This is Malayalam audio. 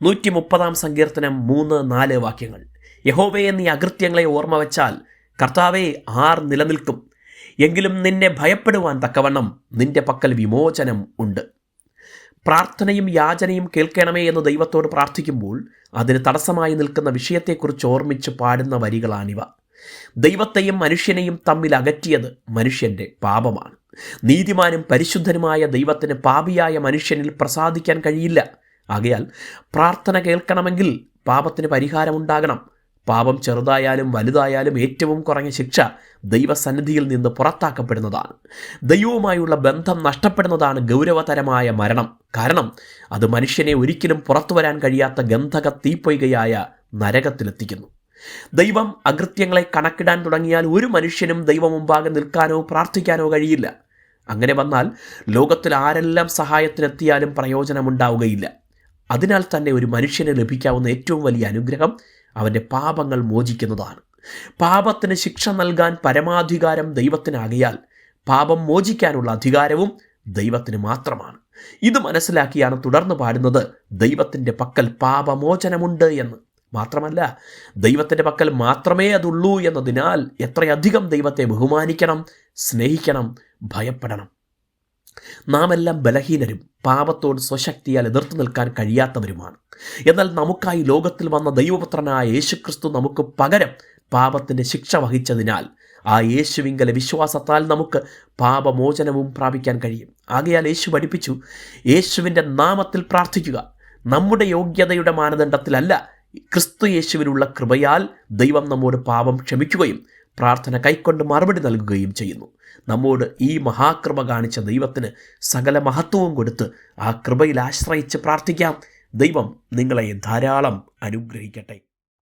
130 സങ്കീർത്തനം 3-4 വാക്യങ്ങൾ. യഹോവയെ നീ അകൃത്യങ്ങളെ ഓർമ്മ വച്ചാൽ കർത്താവേ ആർ നിലനിൽക്കും? എങ്കിലും നിന്നെ ഭയപ്പെടുവാൻ തക്കവണ്ണം നിന്റെ പക്കൽ വിമോചനം ഉണ്ട്. പ്രാർത്ഥനയും യാചനയും കേൾക്കണമേ എന്ന് ദൈവത്തോട് പ്രാർത്ഥിക്കുമ്പോൾ അതിന് തടസ്സമായി നിൽക്കുന്ന വിഷയത്തെക്കുറിച്ച് ഓർമ്മിച്ച് പാടുന്ന വരികളാണിവ. ദൈവത്തെയും മനുഷ്യനെയും തമ്മിൽ അകറ്റിയത് മനുഷ്യൻ്റെ പാപമാണ്. നീതിമാനും പരിശുദ്ധനുമായ ദൈവത്തിന് പാപിയായ മനുഷ്യനിൽ പ്രസാദിക്കാൻ കഴിയില്ല. ആകയാൽ പ്രാർത്ഥന കേൾക്കണമെങ്കിൽ പാപത്തിന് പരിഹാരമുണ്ടാകണം. പാപം ചെറുതായാലും വലുതായാലും ഏറ്റവും കുറഞ്ഞ ശിക്ഷ ദൈവസന്നിധിയിൽ നിന്ന് പുറത്താക്കപ്പെടുന്നതാണ്. ദൈവവുമായുള്ള ബന്ധം നഷ്ടപ്പെടുന്നതാണ് ഗൗരവതരമായ മരണം. കാരണം അത് മനുഷ്യനെ ഒരിക്കലും പുറത്തു വരാൻ കഴിയാത്ത ഗന്ധക തീപ്പൊയ്കയായ നരകത്തിലെത്തിക്കുന്നു. ദൈവം അകൃത്യങ്ങളെ കണക്കിടാൻ തുടങ്ങിയാൽ ഒരു മനുഷ്യനും ദൈവം മുമ്പാകെ നിൽക്കാനോ പ്രാർത്ഥിക്കാനോ കഴിയില്ല. അങ്ങനെ വന്നാൽ ലോകത്തിൽ ആരെല്ലാം സഹായത്തിനെത്തിയാലും പ്രയോജനമുണ്ടാവുകയില്ല. അതിനാൽ തന്നെ ഒരു മനുഷ്യന് ലഭിക്കാവുന്ന ഏറ്റവും വലിയ അനുഗ്രഹം അവൻ്റെ പാപങ്ങൾ മോചിക്കുന്നതാണ്. പാപത്തിന് ശിക്ഷ നൽകാൻ പരമാധികാരം ദൈവത്തിനാകിയാൽ പാപം മോചിക്കാനുള്ള അധികാരവും ദൈവത്തിന് മാത്രമാണ്. ഇത് മനസ്സിലാക്കിയാണ് തുടർന്ന് പാടുന്നത് ദൈവത്തിൻ്റെ പക്കൽ പാപമോചനമുണ്ട് എന്ന്. മാത്രമല്ല, ദൈവത്തിൻ്റെ പക്കൽ മാത്രമേ അതുള്ളൂ എന്നതിനാൽ എത്രയധികം ദൈവത്തെ ബഹുമാനിക്കണം, സ്നേഹിക്കണം, ഭയപ്പെടണം. നാം എല്ലാം ബലഹീനരും പാപത്തോട് സ്വശക്തിയാൽ എതിർത്ത് നിൽക്കാൻ കഴിയാത്തവരുമാണ്. എന്നാൽ നമുക്കായി ലോകത്തിൽ വന്ന ദൈവപുത്രനായ യേശുക്രിസ്തു നമുക്ക് പകരം പാപത്തിൻ്റെ ശിക്ഷ വഹിച്ചതിനാൽ ആ യേശുവിങ്കലെ വിശ്വാസത്താൽ നമുക്ക് പാപമോചനവും പ്രാപിക്കാൻ കഴിയും. ആകയാൽ യേശു പഠിപ്പിച്ചു, യേശുവിൻ്റെ നാമത്തിൽ പ്രാർത്ഥിക്കുക. നമ്മുടെ യോഗ്യതയുടെ മാനദണ്ഡത്തിലല്ല, ക്രിസ്തു യേശുവിനുള്ള കൃപയാൽ ദൈവം നമ്മോട് പാപം ക്ഷമിക്കുകയും പ്രാർത്ഥന കൈക്കൊണ്ട് മറുപടി നൽകുകയും ചെയ്യുന്നു. നമ്മോട് ഈ മഹാകൃപ കാണിച്ച ദൈവത്തിന് സകല മഹത്വവും കൊടുത്ത് ആ കൃപയിൽ ആശ്രയിച്ച് പ്രാർത്ഥിക്കാം. ദൈവം നിങ്ങളെ ധാരാളം അനുഗ്രഹിക്കട്ടെ.